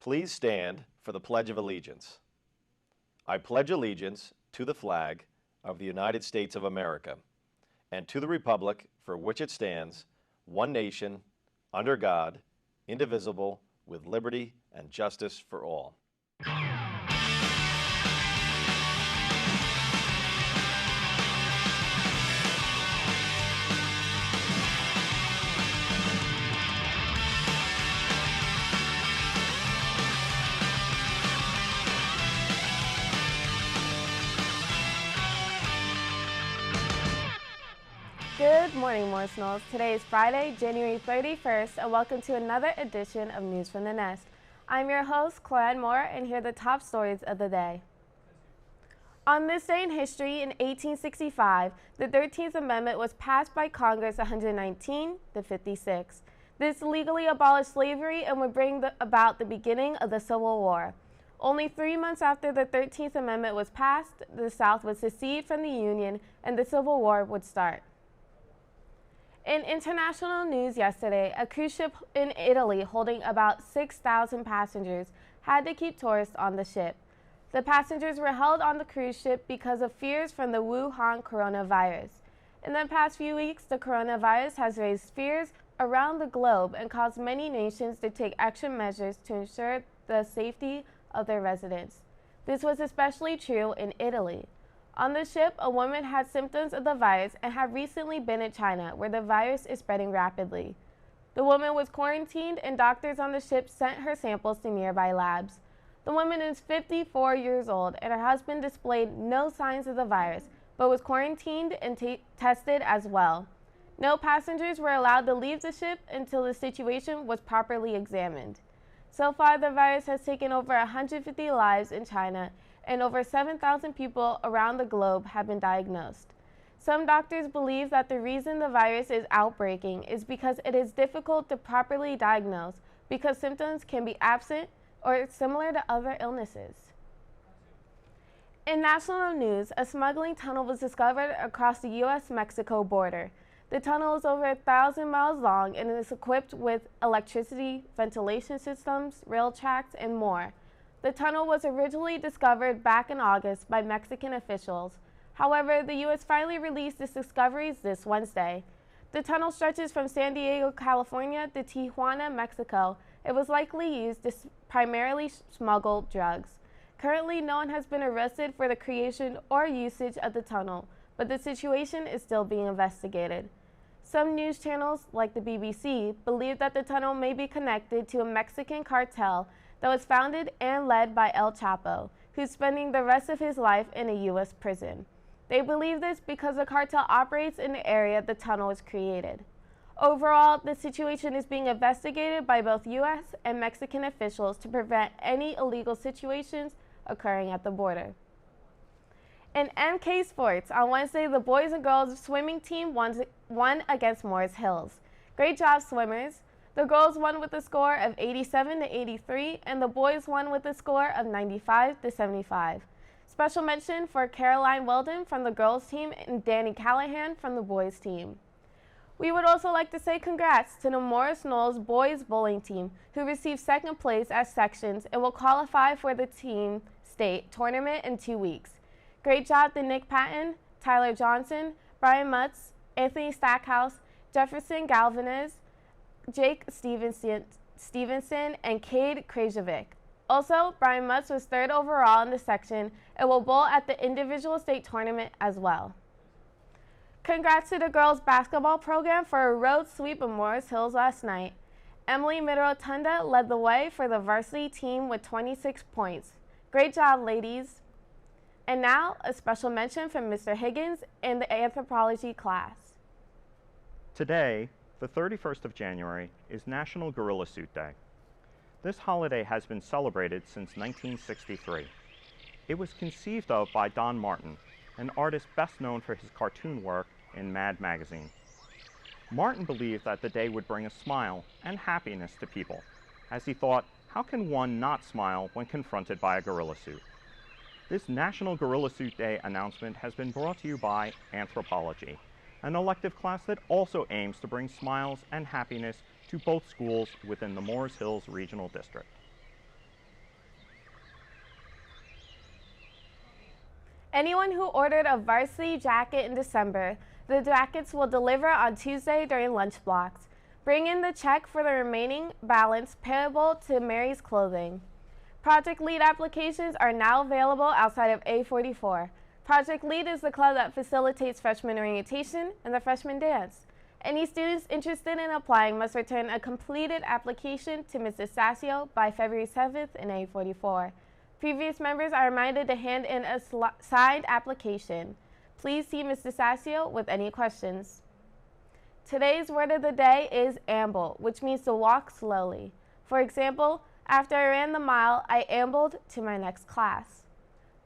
Please stand for the Pledge of Allegiance. I pledge allegiance to the flag of the United States of America and to the republic for which it stands, one nation, under God, indivisible, with liberty and justice for all. Good morning, Morris Knolls. Today is Friday, January 31st, and welcome to another edition of News from the Nest. I'm your host, Claude Moore, and here are the top stories of the day. On this day in history, in 1865, the 13th Amendment was passed by Congress 119-56. This legally abolished slavery and would bring about the beginning of the Civil War. Only 3 months after the 13th Amendment was passed, the South would secede from the Union and the Civil War would start. In international news yesterday, a cruise ship in Italy holding about 6,000 passengers had to keep tourists on the ship. The passengers were held on the cruise ship because of fears from the Wuhan coronavirus. In the past few weeks, the coronavirus has raised fears around the globe and caused many nations to take extra measures to ensure the safety of their residents. This was especially true in Italy. On the ship, a woman had symptoms of the virus and had recently been in China, where the virus is spreading rapidly. The woman was quarantined, and doctors on the ship sent her samples to nearby labs. The woman is 54 years old, and her husband displayed no signs of the virus, but was quarantined and tested as well. No passengers were allowed to leave the ship until the situation was properly examined. So far, the virus has taken over 150 lives in China, and over 7,000 people around the globe have been diagnosed. Some doctors believe that the reason the virus is outbreaking is because it is difficult to properly diagnose because symptoms can be absent or similar to other illnesses. In national news, a smuggling tunnel was discovered across the U.S.-Mexico border. The tunnel is over 1,000 miles long and is equipped with electricity, ventilation systems, rail tracks, and more. The tunnel was originally discovered back in August by Mexican officials. However, the U.S. finally released its discoveries this Wednesday. The tunnel stretches from San Diego, California to Tijuana, Mexico. It was likely used to primarily smuggle drugs. Currently, no one has been arrested for the creation or usage of the tunnel, but the situation is still being investigated. Some news channels, like the BBC, believe that the tunnel may be connected to a Mexican cartel that was founded and led by El Chapo, who's spending the rest of his life in a U.S. prison. They believe this because the cartel operates in the area the tunnel was created. Overall, the situation is being investigated by both U.S. and Mexican officials to prevent any illegal situations occurring at the border. In MK Sports, on Wednesday, the boys and girls swimming team won against Morris Hills. Great job, swimmers. The girls won with a score of 87-83, and the boys won with a score of 95-75. Special mention for Caroline Weldon from the girls team and Danny Callahan from the boys team. We would also like to say congrats to the Morris Knolls boys bowling team, who received second place as sections and will qualify for the team state tournament in 2 weeks. Great job to Nick Patton, Tyler Johnson, Brian Mutz, Anthony Stackhouse, Jefferson Galvanez, Jake Stevenson, and Cade Krajewicz. Also, Brian Mutz was third overall in the section and will bowl at the individual state tournament as well. Congrats to the girls basketball program for a road sweep of Morris Hills last night. Emily Middle-Rotunda led the way for the varsity team with 26 points. Great job, ladies. And now, a special mention from Mr. Higgins in the anthropology class. Today, the 31st of January, is National Gorilla Suit Day. This holiday has been celebrated since 1963. It was conceived of by Don Martin, an artist best known for his cartoon work in Mad magazine. Martin believed that the day would bring a smile and happiness to people, as he thought, how can one not smile when confronted by a gorilla suit? This National Gorilla Suit Day announcement has been brought to you by Anthropology, an elective class that also aims to bring smiles and happiness to both schools within the Morris Hills Regional District. Anyone who ordered a varsity jacket in December, the jackets will deliver on Tuesday during lunch blocks. Bring in the check for the remaining balance payable to Mary's Clothing. Project Lead applications are now available outside of A44. Project Lead is the club that facilitates freshman orientation and the freshman dance. Any students interested in applying must return a completed application to Ms. DeStasio by February 7th in A44. Previous members are reminded to hand in a signed application. Please see Ms. DeStasio with any questions. Today's word of the day is amble, which means to walk slowly. For example, after I ran the mile, I ambled to my next class.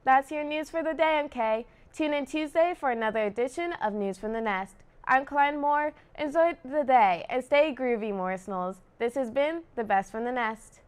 That's your news for the day, MK. Tune in Tuesday for another edition of News from the Nest. I'm Klein Moore. Enjoy the day and stay groovy, Morris Knolls. This has been the best from the Nest.